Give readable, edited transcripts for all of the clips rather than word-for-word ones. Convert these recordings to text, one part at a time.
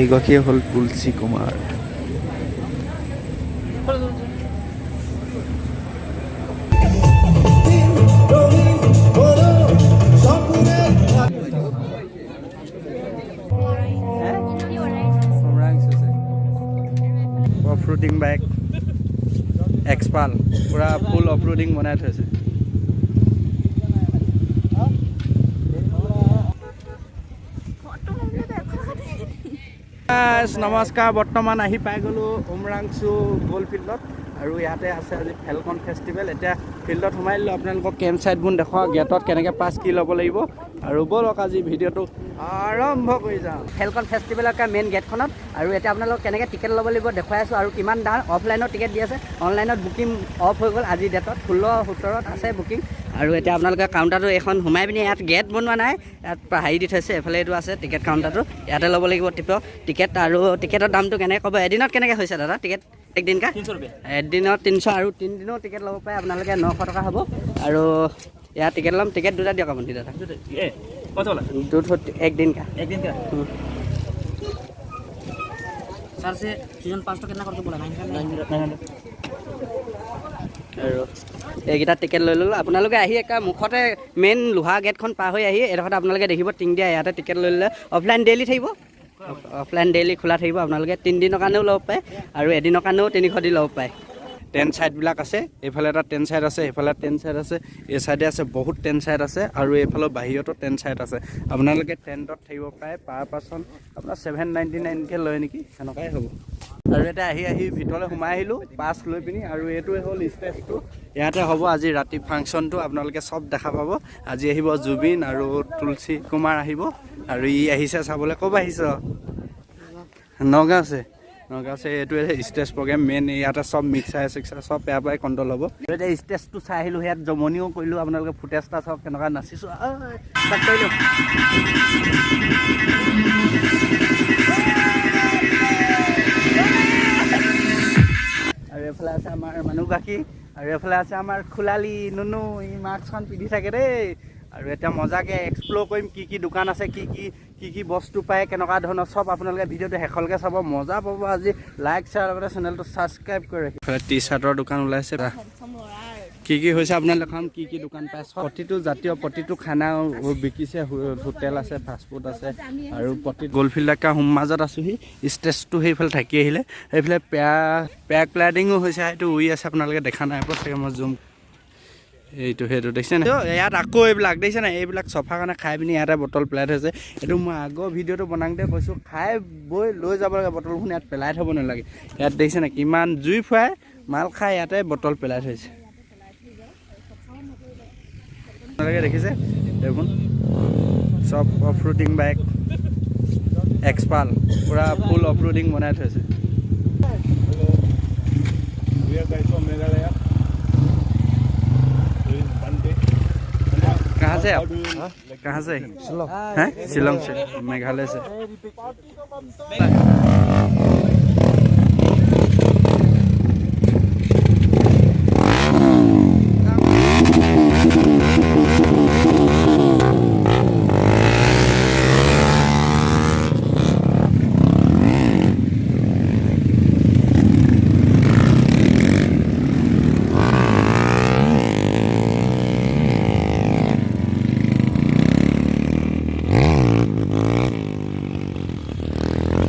এইগৰাকীয়ে হ'ল তুলসী কুমাৰ। অফৰোডিং বাইক এক্সপাল পুৰা ফুল অফৰোডিং বনাই থৈছে। নমস্কাৰ, বৰ্তমান আহি পাই গ'লোঁ উমৰাংচু বল ফিল্ডত আৰু ইয়াতে আছে আজি ফেলকন ফেষ্টিভেল। এতিয়া ফিল্ডত সোমাই দিলোঁ, আপোনালোকক কেম্প চাইটবোৰ দেখুৱাওঁ, গেটত কেনেকৈ পাছ কি ল'ব লাগিব আৰু ব'লক আজি ভিডিঅ'টো আৰম্ভ কৰি যাওঁ। ফেলকন ফেষ্টিভেলৰ মেইন গেটখনত আৰু এতিয়া আপোনালোকক কেনেকৈ টিকেট ল'ব লাগিব দেখুৱাই আছোঁ আৰু কিমান দাম। অফলাইনত টিকেট দি আছে, অনলাইনত বুকিং অফ হৈ গ'ল আজিৰ ডেটত। 16-17 আছে বুকিং। আৰু এতিয়া আপোনালোকে কাউণ্টাৰটো এখন সোমাই পিনি ইয়াত গেট বনোৱা নাই, ইয়াত হেৰি দি থৈছে, এফালে এইটো আছে টিকেট কাউণ্টাৰটো, ইয়াতে ল'ব লাগিব টিকেট। আৰু টিকেটৰ দামটো কেনেকৈ ক'ব, এদিনত কেনেকৈ হৈছে দাদা টিকেট? একদিন কা 300 रुपये, এদিনত 300 আৰু 3 দিনৰ টিকেট ল'ব পাৰে আপোনালোকে 900 টকা হ'ব। আৰু ইয়াত টিকেট ল'ম, টিকেট দুটা দিয়ক আপুনি দাদা। একদিন কা सर से सीजन 5 तो कितना करके बोला? 900। আৰু এইকেইটা টিকেট লৈ ল'লোঁ। আপোনালোকে আহি একে মুখতে মেইন লোহা গেটখন পাৰ হৈ আহি এডোখৰত আপোনালোকে দেখিব টিং দিয়া, ইয়াতে টিকেট লৈ ল'লে অফলাইন ডেইলি থাকিব, অফলাইন ডেইলি খোলা থাকিব। আপোনালোকে 3 দিনৰ কাৰণেও ল'ব পাৰে আৰু এদিনৰ কাৰণেও 300 দি ল'ব পাৰে। টেণ্ট চাইডবিলাক আছে, এইফালে এটা টেণ্ট চাইড আছে, এইফালে টেণ্ট চাইড আছে, এই চাইডে আছে বহুত টেণ্ট চাইড আছে আৰু এইফালৰ বাহিৰতো টেণ্ট চাইড আছে। আপোনালোকে টেণ্টত থাকিব পাৰে, পাৰ পাৰ্চন আপোনাৰ 799কৈ লয় নেকি, সেনেকুৱাই হ'ব। আৰু এতিয়া আহি ভিতৰলৈ সোমাই আহিলোঁ পাছ লৈ পিনি। আৰু এইটোৱে হ'ল ষ্টেজটো, ইয়াতে হ'ব আজি ৰাতি ফাংচনটো, আপোনালোকে চব দেখা পাব। আজি আহিব জুবিন আৰু তুলসী কুমাৰ আহিব আৰু ই আহিছে চাবলৈ। ক'ৰ পৰা আহিছ? নগাঁও আছে। এইটোৱে ষ্টেজ প্ৰগ্ৰেম মেইন, ইয়াতে চব মিক্সাৰ চিক্সাৰ চব ইয়াৰ পৰাই কণ্ট্ৰল হ'ব। এতিয়া ষ্টেজটো চাই আহিলোঁ, ইয়াত জমনিও কৰিলোঁ, আপোনালোকে ফুটেজ এটা চাওক কেনেকুৱা নাচিছোঁ। ষ্টাৰ্ট কৰিলোঁ। আৰু এইফালে আছে আমাৰ মানুহগৰাকী আৰু এইফালে আছে আমাৰ খোলালি নুনু, ই মাস্কখন পিন্ধি থাকে দেই। আৰু এতিয়া মজাকৈ এক্সপ্ল'ৰ কৰিম, কি কি দোকান আছে, কি কি বস্তু পায়, কেনেকুৱা ধৰণৰ চব আপোনালোকে ভিডিঅ'টো শেষলৈকে চাব, মজা পাব। আজি লাইক শ্বেয়াৰ লগতে চেনেলটো ছাবস্ক্ৰাইব কৰি ৰাখিব। টি চাৰ্টৰ দোকান ওলাইছে, কি হৈছে আপোনালোকে খাম, কি দোকান পায়, প্ৰতিটো জাতীয় প্ৰতিটো খানা বিকিছে। হোটেল আছে, ফাষ্টফুড আছে আৰু গ'ল্ড ফিল্ডৰ মাজত আছোঁহি। ষ্টেজটো সেইফালে থাকি আহিলে, সেইফালে পেৰাগ্লাইডিঙো হৈছে, সেইটো উৰি আছে, আপোনালোকে দেখা নাই চাগে, মই জুম সেইটো দেখিছে নাই? ইয়াত আকৌ এইবিলাক দেখিছে নাই? এইবিলাক চফা কাৰণে খাই পিনি ইয়াতে বটল পেলাই থৈছে। এইটো মই আগৰ ভিডিঅ'টো বনাওঁতে কৈছোঁ, খাই বৈ লৈ যাব লাগে, বটলখন ইয়াত পেলাই থ'ব নালাগে। ইয়াত দেখিছে নাই কিমান জুই ফুৱাই মাল খাই ইয়াতে বটল পেলাই থৈছে। আপোনালোকে দেখিছে দেখোন, চব অফৰোডিং বাইক এক্সপাল পুৰা ফুল অফৰোডিং বনাই থৈছে। कहाँ से आप? कहाँ से? हैं? शिलोंग से, मेघालय से।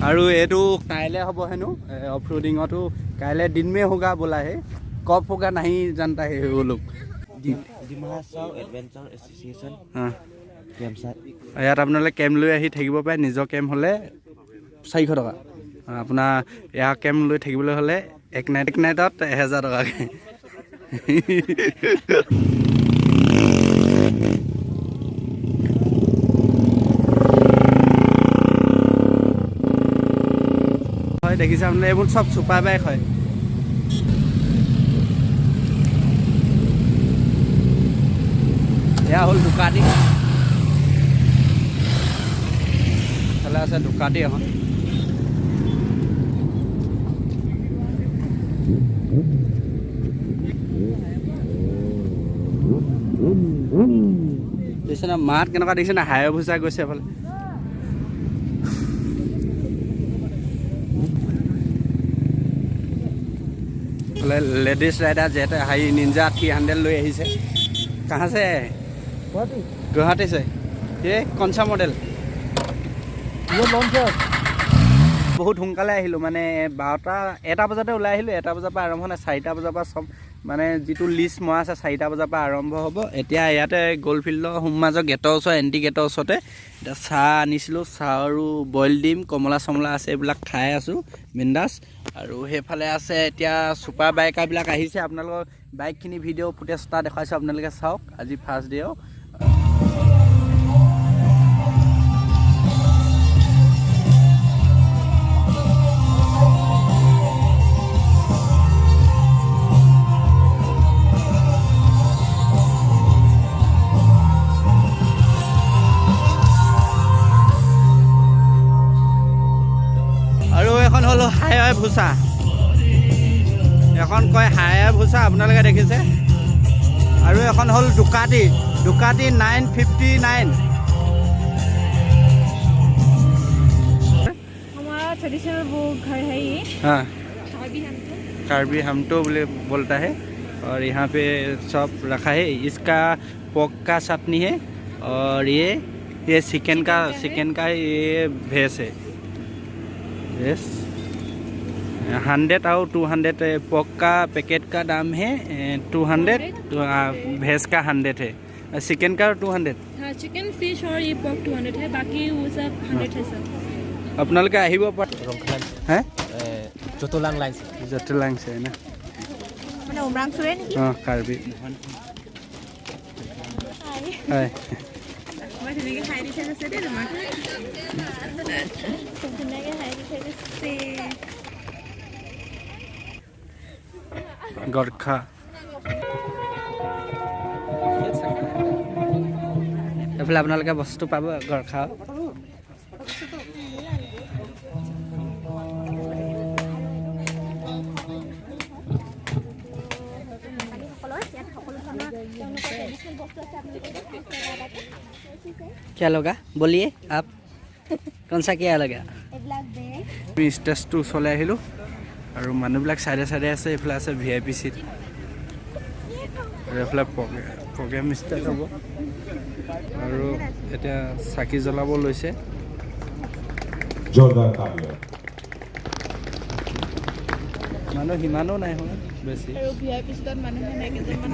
আৰু এইটো কাইলৈ হ'ব হেনো অফৰোডিঙতো, কাইলৈ दिन में होगा बोला है, कब होगा नहीं जानता है वो लोग। ইয়াত আপোনালোকে কেম্প লৈ আহি থাকিব পাৰে, নিজৰ কেম্প হ'লে 400 টকা, আপোনাৰ এয়া কেম্প লৈ থাকিবলৈ হ'লে এক নাইটত 1000 টকাকৈ। দেখিছে আপোনালোকে, এইবোৰ চব চুপাৰ বাইক হয়। এয়া হ'ল দুকাটি, এইফালে আছে দুকাটি এখন। দেখিছে না মাত কেনেকুৱা, দেখিছে না হায়াবুছা গৈছে এফালে। लेडीज राइडर जेट हाई निंजा 300 ले आहिছে कहाँ से गुवाहाटी से ये कौन सा मॉडल ये लॉन्चर बहुत সোনকালে আহিলোঁ মানে 12টা বজাতে ওলাই আহিলোঁ 1টা বজাৰ পৰা আৰম্ভ হয় 4টা বজাৰ পৰা সব মানে যিটো লিষ্ট মই আছে 4টা বজাৰ পৰা আৰম্ভ হ'ব এতিয়া ইয়াতে গ'ল ফিল্ডৰ সোমমাজৰ গেটৰ ওচৰত এণ্টি গেটৰ ওচৰতে এটা চাহ আনিছিলোঁ চাহ আৰু বইল ডিম কমলা চমলা আছে এইবিলাক খাই আছোঁ বিন্দাছ আৰু সেইফালে আছে এতিয়া ছুপাৰ বাইকাৰবিলাক আহিছে আপোনালোকৰ বাইকখিনি ভিডিঅ' ফুটেজ এটা দেখাইছোঁ আপোনালোকে চাওক আজি ফাৰ্ষ্ট ডে এখন হলো হাই ভুসা এখন কয় হাই ভুসা আপোনালোকে দেখিছে আৰু এখন হল দুকাটি 959 हमारा ट्रेडिशनल वो घर है ये हाँ कार्बी हमटो बोले बोलता है और यहाँ पे सब रखा है इसका पोक का चटनी है और ये चिकन का ये भेज है यस 100 और 200 पोक का पैकेट का दाम है 200 भेज का 100 है चिकन का 200 हाँ चिकन फिश और ये पोक 200 है बाकी वो सब 100 है सब আপোনালোকে আহিব পাৰে হে জটলাং আছে না মানে উমৰাংচুৰে নেকি কাৰ্বি হাই মই ধুনীয়াকৈ খাই দিছে আছে দেই তোমাক খুব ধুনীয়াকৈ খাই দিছে গৰখা এইফালে আপোনালোকে বস্তু পাব গৰখা क्या लगा बोलिए आप कौन सा क्या लगा स्टेजটো চলাই আহিলোঁ আৰু মানুহবিলাক চাইডে চাইডে আছে এইফালে আছে VIP চিট আৰু এইফালে প্ৰগ্ৰেম ষ্টাৰ্ট হ'ব আৰু এতিয়া চাকি জ্বলাব লৈছে মানুহ সিমানো নাই হোৱা বেছি আৰু VIP চিটত মানুহ নাই কেইজনমান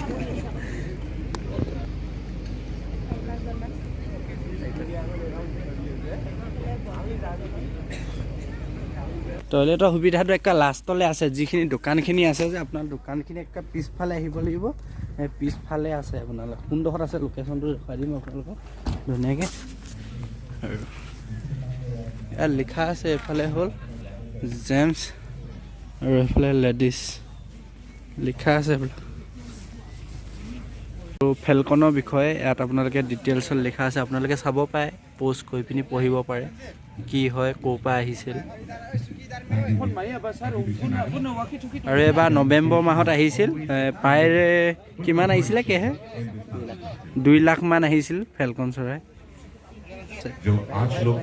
টয়লেটৰ সুবিধাটো একটা লাষ্টলৈ আছে যিখিনি দোকানখিনি আছে যে আপোনাৰ দোকানখিনি একটা পিছফালে আহিব লাগিব এই পিছফালে আছে আপোনালোক কোনডোখৰত আছে লোকেশ্যনটো দেখুৱাই দিম আপোনালোকক ধুনীয়াকৈ আৰু ইয়াত লিখা আছে এইফালে হ'ল জেমছ আৰু এইফালে লেডিজ লিখা আছে এইফালে আৰু ফেলকনৰ বিষয়ে ইয়াত আপোনালোকে ডিটেইলছত লিখা আছে আপোনালোকে চাব পাৰে পোষ্ট কৰি পিনি পঢ়িব পাৰে কি হয় ক'ৰ পৰা আহিছিল আৰু এবাৰ নৱেম্বৰ মাহত আহিছিল প্ৰায় কিমান আহিছিলে কেহে 2 লাখ মান আহিছিল ফেলকন চৰাই जो आज लोग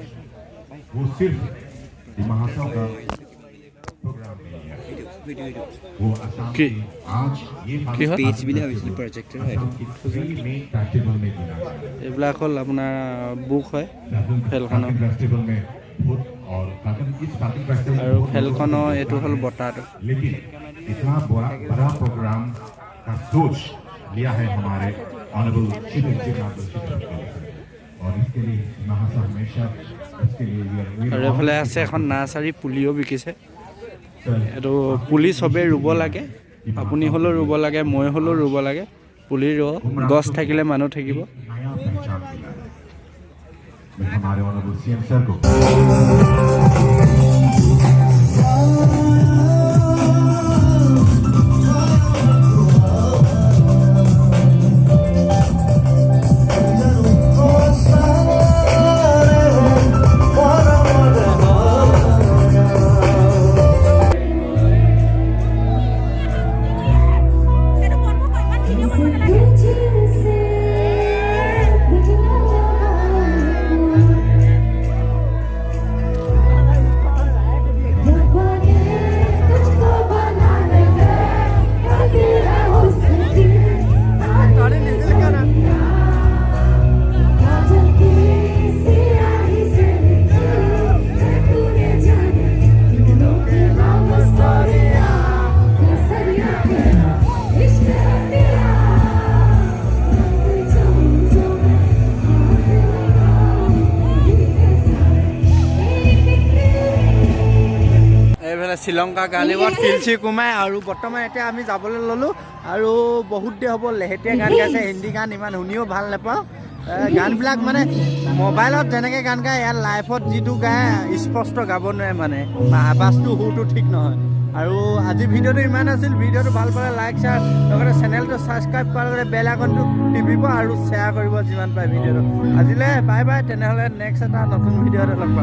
वो सिर्फ महासव का प्रोग्राम नहीं है वो असम की आज ये पेज भी ना प्रोजेक्टर है में फेस्टिवल में दिया गया এইবিলাক হ'ল আপোনাৰ বুক হয় ফেলকনৰ फेस्टिवल में बहुत और इस फेस्टिवल আৰু ফেলকনৰ এইটো হ'ল বঁটাটো लेकिन इतना बड़ा प्रोग्राम का सोच लिया है हमारे ऑनरेबल चीफ एग्जीक्यूटिव और इसके लिए महासव हमेशा इसके लिए আৰু এইফালে আছে এখন নাৰ্চাৰী পুলিও বিকিছে এইটো পুলি চবেই ৰুব লাগে আপুনি হ'লেও ৰুব লাগে মই হ'লেও ৰুব লাগে পুলি ৰুব গছ থাকিলে মানুহ থাকিব नया पहचान मिला है मैं हमारे ऑनरेबल सीएम सर को শ্ৰীলংকা গালিবত ফিলচি কুমাই আৰু বৰ্তমান এতিয়া আমি যাবলৈ ল'লোঁ আৰু বহুত দেৰি হ'ব লেহেতীয়া গান গাইছে হিন্দী গান ইমান শুনিও ভাল নাপাওঁ গানবিলাক মানে মোবাইলত যেনেকৈ গান গায় ইয়াত লাইভত যিটো গায় স্পষ্ট গাব নোৱাৰে মানে আৱাজটো সুৰটো ঠিক নহয় আৰু আজি ভিডিঅ'টো ইমান আছিল ভিডিঅ'টো ভাল পালে লাইক শ্বেয়াৰ লগতে চেনেলটো ছাবস্ক্ৰাইব কৰাৰ লগতে বেল আইকনটো টিপিব আৰু শ্বেয়াৰ কৰিব যিমান পাৰে ভিডিঅ'টো আজিলৈ বাই বাই তেনেহ'লে নেক্সট এটা নতুন ভিডিঅ'তে লগ পাম